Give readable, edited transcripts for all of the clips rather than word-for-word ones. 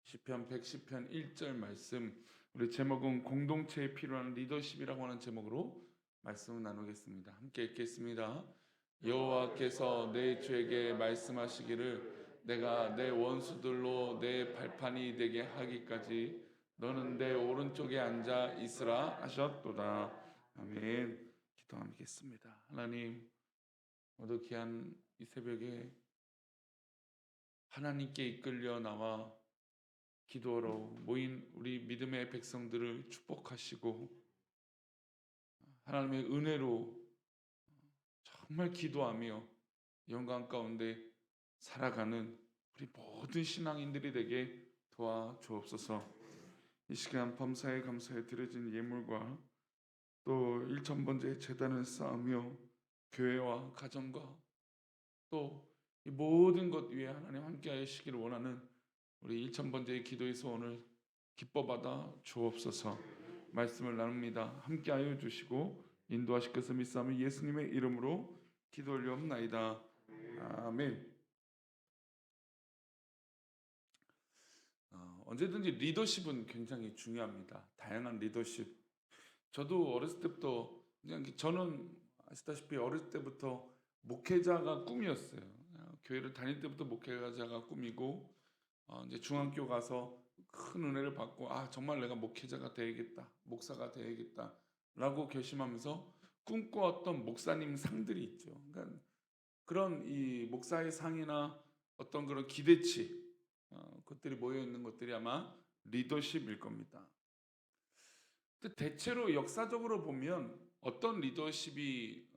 시편 110편 1절 말씀, 우리 제목은 공동체에 필요한 리더십이라고 하는 제목으로 말씀을 나누겠습니다. 함께 읽겠습니다. 여호와께서 내 주에게 말씀하시기를 내가 내 원수들로 내 발판이 되게 하기까지 너는 내 오른쪽에 앉아 있으라 하셨도다. 아멘. 기도하겠습니다. 하나님, 모두 귀한 이 새벽에 하나님께 이끌려 나와 기도하러 모인 우리 믿음의 백성들을 축복하시고 하나님의 은혜로 정말 기도하며 영광 가운데 살아가는 우리 모든 신앙인들이 되게 도와주옵소서. 이 시간 범사에 감사에 드려진 예물과 또 일천번제의 제단을 쌓으며 교회와 가정과 또 이 모든 것 위에 하나님 함께 하시기를 원하는 우리 일천번제의 기도의 소원을 기뻐 받아 주옵소서. 말씀을 나눕니다. 함께하여 주시고 인도하실 것을 믿사오며 예수님의 이름으로 기도 올리옵나이다. 아멘. 언제든지 리더십은 굉장히 중요합니다. 다양한 리더십. 저도 어렸을 때부터 그냥 저는 아시다시피 어렸을 때부터 목회자가 꿈이었어요. 교회를 다닐 때부터 목회자가 꿈이고 이제 중학교 가서 큰 은혜를 받고 정말 내가 목회자가 되야겠다, 목사가 되야겠다라고 결심하면서 꿈꿔왔던 목사님 상들이 있죠. 그러니까 그런 이 목사의 상이나 어떤 그런 기대치, 것들이 모여 있는 것들이 아마 리더십일 겁니다. 근데 대체로 역사적으로 보면 어떤 리더십이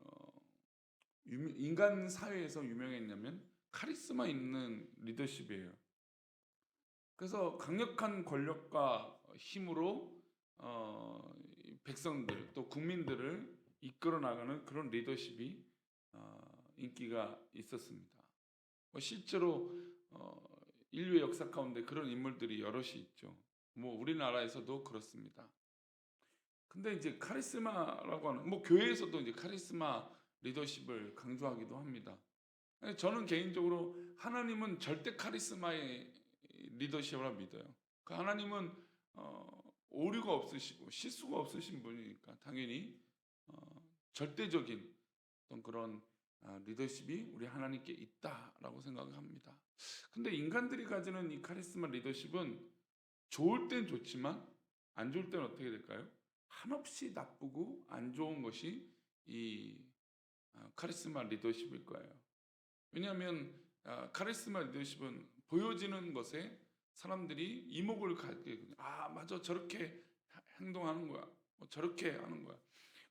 인간 사회에서 유명했냐면 카리스마 있는 리더십이에요. 그래서 강력한 권력과 힘으로 백성들 또 국민들을 이끌어 나가는 그런 리더십이 인기가 있었습니다. 실제로 인류의 역사 가운데 그런 인물들이 여럿이 있죠. 우리나라에서도 그렇습니다. 근데 이제 카리스마라고 하는 교회에서도 이제 카리스마 리더십을 강조하기도 합니다. 저는 개인적으로 하나님은 절대 카리스마의 리더십이라 믿어요. 그 하나님은 오류가 없으시고 실수가 없으신 분이니까 당연히 절대적인 어떤 그런 리더십이 우리 하나님께 있다라고 생각합니다. 근데 인간들이 가지는 이 카리스마 리더십은 좋을 땐 좋지만 안 좋을 때는 어떻게 될까요? 한없이 나쁘고 안 좋은 것이 이 카리스마 리더십일 거예요. 왜냐하면 카리스마 리더십은 보여지는 것에 사람들이 이목을 갖게, 맞아, 저렇게 행동하는 거야, 저렇게 하는 거야.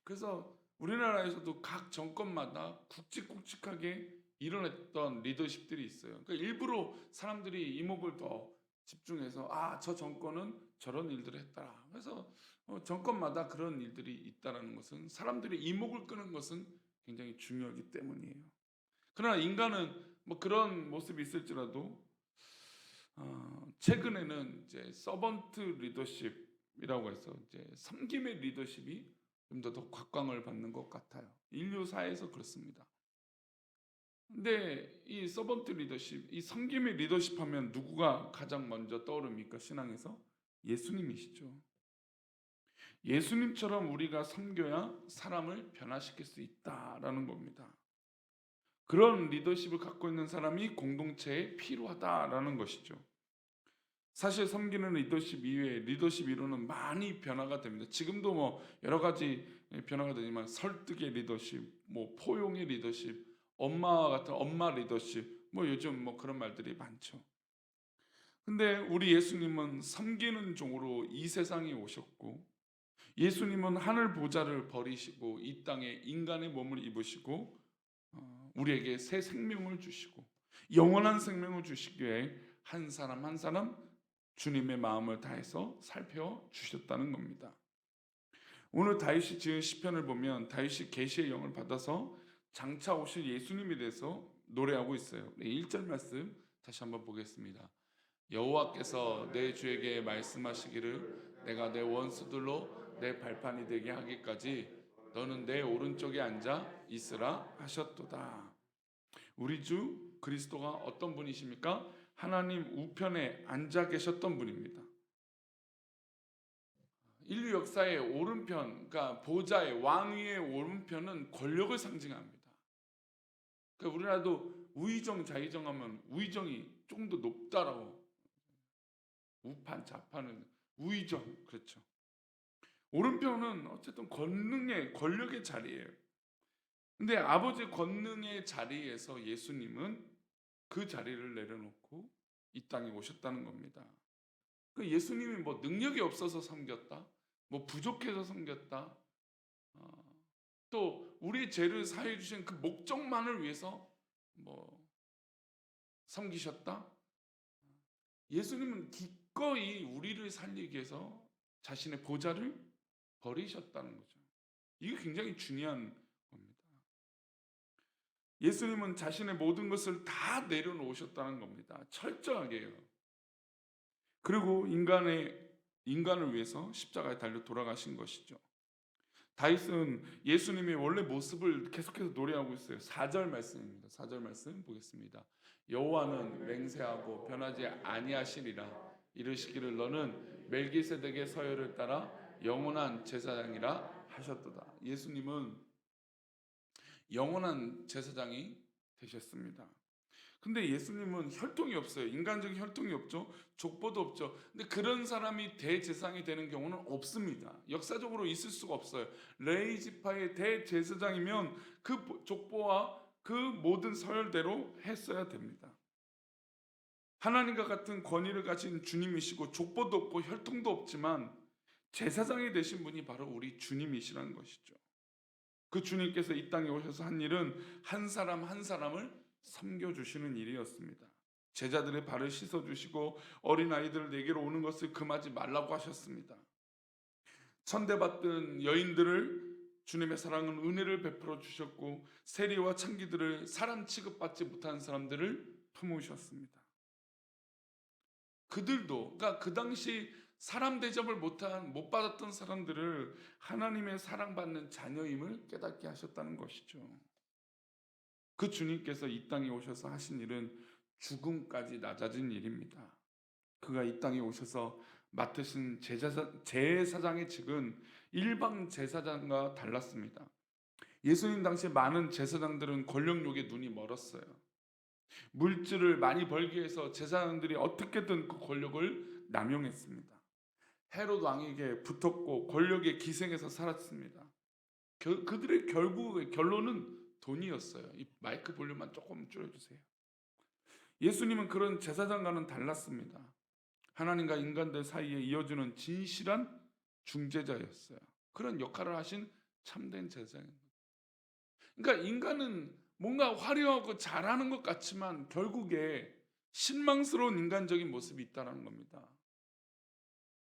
그래서 우리나라에서도 각 정권마다 굵직굵직하게 일어났던 리더십들이 있어요. 그러니까 일부러 사람들이 이목을 더 집중해서 저 정권은 저런 일들을 했더라. 그래서 정권마다 그런 일들이 있다는 것은 사람들이 이목을 끄는 것은 굉장히 중요하기 때문이에요. 그러나 인간은 그런 모습이 있을지라도 최근에는 이제 서번트 리더십이라고 해서 이제 섬김의 리더십이 좀 더 곽광을 받는 것 같아요. 인류사에서 그렇습니다. 근데 이 서번트 리더십, 이 섬김의 리더십 하면 누구가 가장 먼저 떠오릅니까? 신앙에서 예수님이시죠. 예수님처럼 우리가 섬겨야 사람을 변화시킬 수 있다라는 겁니다. 그런 리더십을 갖고 있는 사람이 공동체에 필요하다라는 것이죠. 사실 섬기는 리더십 이외에 리더십 이론은 많이 변화가 됩니다. 지금도 여러 가지 변화가 되지만 설득의 리더십, 포용의 리더십, 엄마와 같은 엄마 리더십, 요즘 그런 말들이 많죠. 근데 우리 예수님은 섬기는 종으로 이 세상에 오셨고, 예수님은 하늘 보좌를 버리시고 이 땅에 인간의 몸을 입으시고 우리에게 새 생명을 주시고 영원한 생명을 주시기 위해 한 사람 한 사람 주님의 마음을 다해서 살펴주셨다는 겁니다. 오늘 다윗이 지은 시편을 보면 다윗이 계시의 영을 받아서 장차 오실 예수님에 대해서 노래하고 있어요. 1절 말씀 다시 한번 보겠습니다. 여호와께서 내 주에게 말씀하시기를 내가 내 원수들로 내 발판이 되게 하기까지 너는 내 오른쪽에 앉아 있으라 하셨도다. 우리 주 그리스도가 어떤 분이십니까? 하나님 우편에 앉아 계셨던 분입니다. 인류 역사의 오른편, 그러니까 보좌의 왕위의 오른편은 권력을 상징합니다. 그러니까 우리나라도 우의정 좌의정하면 우의정이 조금 더 높다라고, 우판 좌판은 우의정, 그렇죠. 오른편은 어쨌든 권력의 자리예요. 근데 아버지 권능의 자리에서 예수님은 그 자리를 내려놓고 이 땅에 오셨다는 겁니다. 그 예수님이 뭐 능력이 없어서 섬겼다, 뭐 부족해서 섬겼다, 또 우리 죄를 사해 주신 그 목적만을 위해서 뭐 섬기셨다. 예수님은 기꺼이 우리를 살리기 위해서 자신의 보좌를 버리셨다는 거죠. 이게 굉장히 중요한 겁니다. 예수님은 자신의 모든 것을 다 내려놓으셨다는 겁니다. 철저하게요. 그리고 인간을 위해서 십자가에 달려 돌아가신 것이죠. 다윗은 예수님의 원래 모습을 계속해서 노래하고 있어요. 4절 말씀입니다. 4절 말씀 보겠습니다. 여호와는 맹세하고 변하지 아니하시리라. 이르시기를 너는 멜기세덱의 서열을 따라 영원한 제사장이라 하셨도다. 예수님은 영원한 제사장이 되셨습니다. 근데 예수님은 혈통이 없어요. 인간적인 혈통이 없죠. 족보도 없죠. 근데 그런 사람이 대제사장이 되는 경우는 없습니다. 역사적으로 있을 수가 없어요. 레위 지파의 대제사장이면 그 족보와 그 모든 서열대로 했어야 됩니다. 하나님과 같은 권위를 가진 주님이시고 족보도 없고 혈통도 없지만 제사장이 되신 분이 바로 우리 주님이시라는 것이죠. 그 주님께서 이 땅에 오셔서 한 일은 한 사람 한 사람을 섬겨주시는 일이었습니다. 제자들의 발을 씻어주시고 어린아이들 내게로 오는 것을 금하지 말라고 하셨습니다. 천대받던 여인들을 주님의 사랑은 은혜를 베풀어 주셨고 세리와 창기들을 사람 취급받지 못하는 사람들을 품으셨습니다. 그들도, 그러니까 그 당시 사람 대접을 못 받았던 사람들을 하나님의 사랑받는 자녀임을 깨닫게 하셨다는 것이죠. 그 주님께서 이 땅에 오셔서 하신 일은 죽음까지 낮아진 일입니다. 그가 이 땅에 오셔서 맡으신 제사장의 직은 일반 제사장과 달랐습니다. 예수님 당시 많은 제사장들은 권력욕에 눈이 멀었어요. 물질을 많이 벌기 위해서 제사장들이 어떻게든 그 권력을 남용했습니다. 헤롯 왕에게 붙었고 권력에 기생해서 살았습니다. 그들의 결국의 결론은 돈이었어요. 이 마이크 볼륨만 조금 줄여주세요. 예수님은 그런 제사장과는 달랐습니다. 하나님과 인간들 사이에 이어주는 진실한 중재자였어요. 그런 역할을 하신 참된 제사장입니다. 그러니까 인간은 뭔가 화려하고 잘하는 것 같지만 결국에 실망스러운 인간적인 모습이 있다는 겁니다.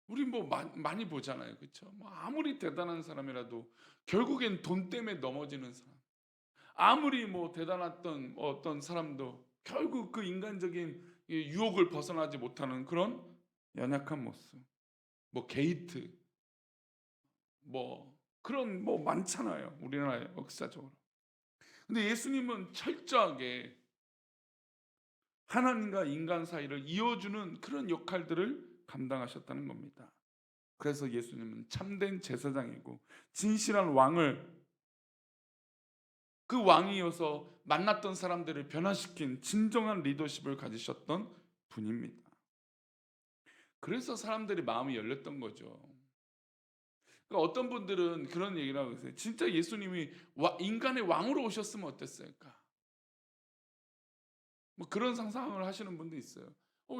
우리 뭐 많이 보잖아요, 그렇죠? 뭐 아무리 대단한 사람이라도 결국엔 돈 때문에 넘어지는 사람. 아무리 뭐 대단했던 어떤 사람도 결국 그 인간적인 유혹을 벗어나지 못하는 그런 연약한 모습. 뭐 게이트, 뭐 그런 뭐 많잖아요, 우리나라의 역사적으로. 근데 예수님은 철저하게 하나님과 인간 사이를 이어주는 그런 역할들을 감당하셨다는 겁니다. 그래서 예수님은 참된 제사장이고 진실한 왕을, 그 왕이어서 만났던 사람들을 변화시킨 진정한 리더십을 가지셨던 분입니다. 그래서 사람들이 마음이 열렸던 거죠. 그러니까 어떤 분들은 그런 얘기를 하고 있어요. 진짜 예수님이 인간의 왕으로 오셨으면 어땠을까? 뭐 그런 상상을 하시는 분도 있어요.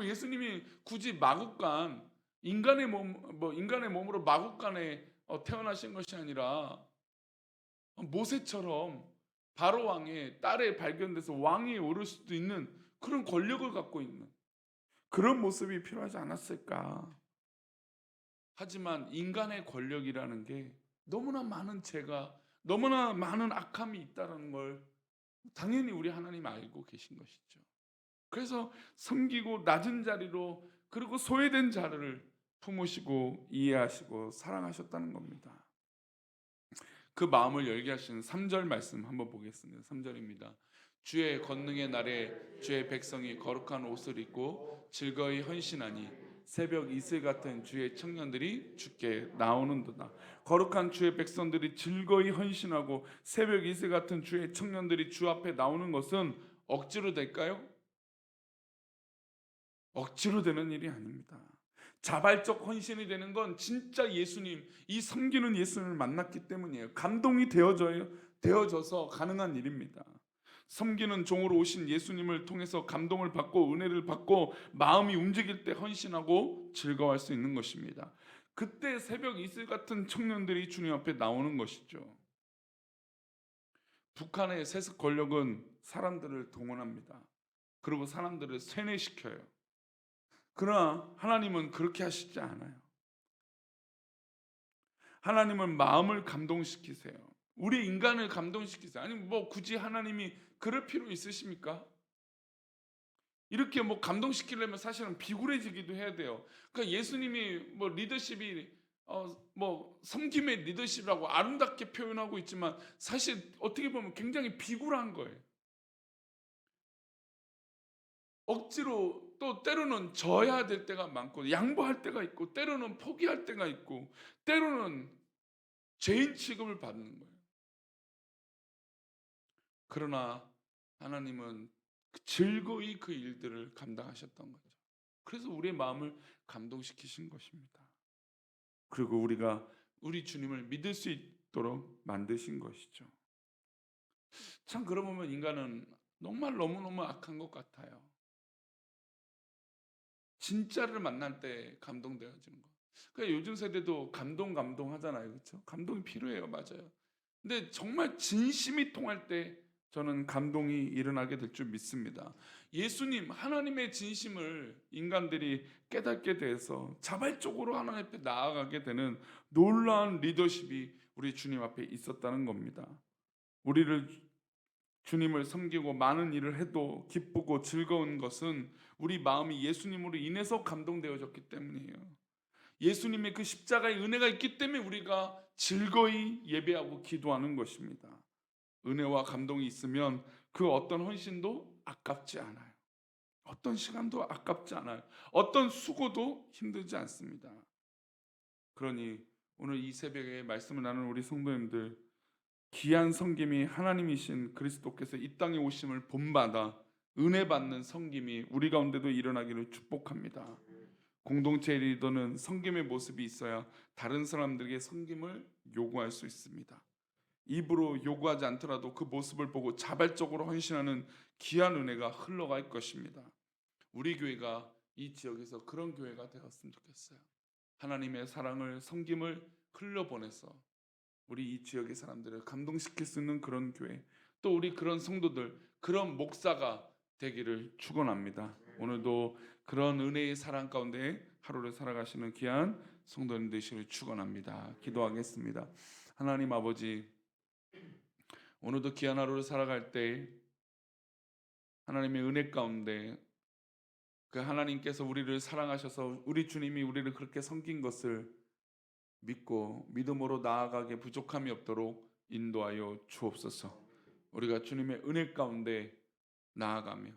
예수님이 굳이 마국간 인간의 몸으로 마국간에 태어나신 것이 아니라 모세처럼 바로 왕의 딸에 발견돼서 왕위에 오를 수도 있는 그런 권력을 갖고 있는 그런 모습이 필요하지 않았을까? 하지만 인간의 권력이라는 게 너무나 많은 죄가, 너무나 많은 악함이 있다는 걸 당연히 우리 하나님 알고 계신 것이죠. 그래서 섬기고 낮은 자리로, 그리고 소외된 자를 품으시고 이해하시고 사랑하셨다는 겁니다. 그 마음을 열게 하시는 3절 말씀 한번 보겠습니다. 3절입니다. 주의 권능의 날에 주의 백성이 거룩한 옷을 입고 즐거이 헌신하니 새벽 이슬 같은 주의 청년들이 주께 나오는도다. 거룩한 주의 백성들이 즐거이 헌신하고 새벽 이슬 같은 주의 청년들이 주 앞에 나오는 것은 억지로 될까요? 억지로 되는 일이 아닙니다. 자발적 헌신이 되는 건 진짜 예수님, 이 섬기는 예수님을 만났기 때문이에요. 감동이 되어져서 가능한 일입니다. 섬기는 종으로 오신 예수님을 통해서 감동을 받고 은혜를 받고 마음이 움직일 때 헌신하고 즐거워할 수 있는 것입니다. 그때 새벽 이슬 같은 청년들이 주님 앞에 나오는 것이죠. 북한의 세습 권력은 사람들을 동원합니다. 그리고 사람들을 세뇌시켜요. 그러나 하나님은 그렇게 하시지 않아요. 하나님은 마음을 감동시키세요. 우리 인간을 감동시키세요. 아니 뭐 굳이 하나님이 그럴 필요 있으십니까? 이렇게 뭐 감동시키려면 사실은 비굴해지기도 해야 돼요. 그러니까 예수님이 뭐 리더십이 뭐 섬김의 리더십이라고 아름답게 표현하고 있지만 사실 어떻게 보면 굉장히 비굴한 거예요. 억지로 또 때로는 져야 될 때가 많고 양보할 때가 있고 때로는 포기할 때가 있고 때로는 죄인 취급을 받는 거예요. 그러나 하나님은 즐거이 그 일들을 감당하셨던 거죠. 그래서 우리의 마음을 감동시키신 것입니다. 그리고 우리가 우리 주님을 믿을 수 있도록 만드신 것이죠. 참 그러고 보면 인간은 정말 너무너무 악한 것 같아요. 진짜를 만날 때 감동되어지는 거. 그러니까 요즘 세대도 감동 하잖아요. 그렇죠? 감동이 필요해요. 맞아요. 근데 정말 진심이 통할 때 저는 감동이 일어나게 될 줄 믿습니다. 예수님 하나님의 진심을 인간들이 깨닫게 돼서 자발적으로 하나님 앞에 나아가게 되는 놀라운 리더십이 우리 주님 앞에 있었다는 겁니다. 우리를 주님을 섬기고 많은 일을 해도 기쁘고 즐거운 것은 우리 마음이 예수님으로 인해서 감동되어졌기 때문이에요. 예수님의 그 십자가의 은혜가 있기 때문에 우리가 즐거이 예배하고 기도하는 것입니다. 은혜와 감동이 있으면 그 어떤 헌신도 아깝지 않아요. 어떤 시간도 아깝지 않아요. 어떤 수고도 힘들지 않습니다. 그러니 오늘 이 새벽에 말씀을 나누는 우리 성도님들, 귀한 섬김이 하나님이신 그리스도께서 이 땅에 오심을 본받아 은혜 받는 섬김이 우리 가운데도 일어나기를 축복합니다. 공동체 리더는 섬김의 모습이 있어야 다른 사람들에게 섬김을 요구할 수 있습니다. 입으로 요구하지 않더라도 그 모습을 보고 자발적으로 헌신하는 귀한 은혜가 흘러갈 것입니다. 우리 교회가 이 지역에서 그런 교회가 되었으면 좋겠어요. 하나님의 사랑을 섬김을 흘려보내서 우리 이 지역의 사람들을 감동시킬 수 있는 그런 교회, 또 우리 그런 성도들, 그런 목사가 되기를 축원합니다. 오늘도 그런 은혜의 사랑 가운데 하루를 살아가시는 귀한 성도님 되시기를 축원합니다. 기도하겠습니다. 하나님 아버지, 오늘도 귀한 하루를 살아갈 때 하나님의 은혜 가운데 그 하나님께서 우리를 사랑하셔서 우리 주님이 우리를 그렇게 섬긴 것을 믿고 믿음으로 나아가게 부족함이 없도록 인도하여 주옵소서. 우리가 주님의 은혜 가운데 나아가며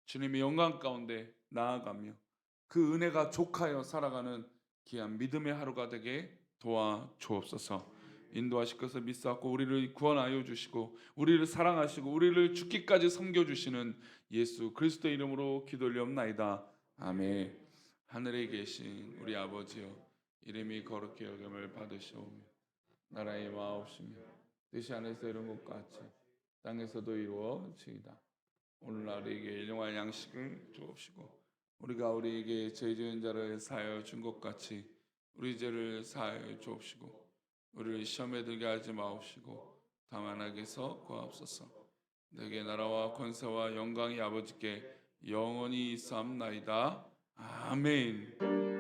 주님의 영광 가운데 나아가며 그 은혜가 족하여 살아가는 귀한 믿음의 하루가 되게 도와 주옵소서. 인도하실 것을 믿사옵고 우리를 구원하여 주시고 우리를 사랑하시고 우리를 죽기까지 섬겨주시는 예수 그리스도의 이름으로 기도 올리옵나이다. 아멘. 하늘에 계신 우리 아버지여, 이름이 거룩히 여김을 받으시오며 나라의 마옵시며 뜻이 하늘에서 이룬 것 같이 땅에서도 이루어지이다. 오늘날 우리에게 일용할 양식을 주옵시고 우리가 우리에게 죄 지은 자를 사하여 준 것 같이 우리 죄를 사하여 주옵시고 우리를 시험에 들게 하지 마옵시고 다만 악에서 구하옵소서. 내게 나라와 권세와 영광이 아버지께 영원히 있사옵나이다. 아멘.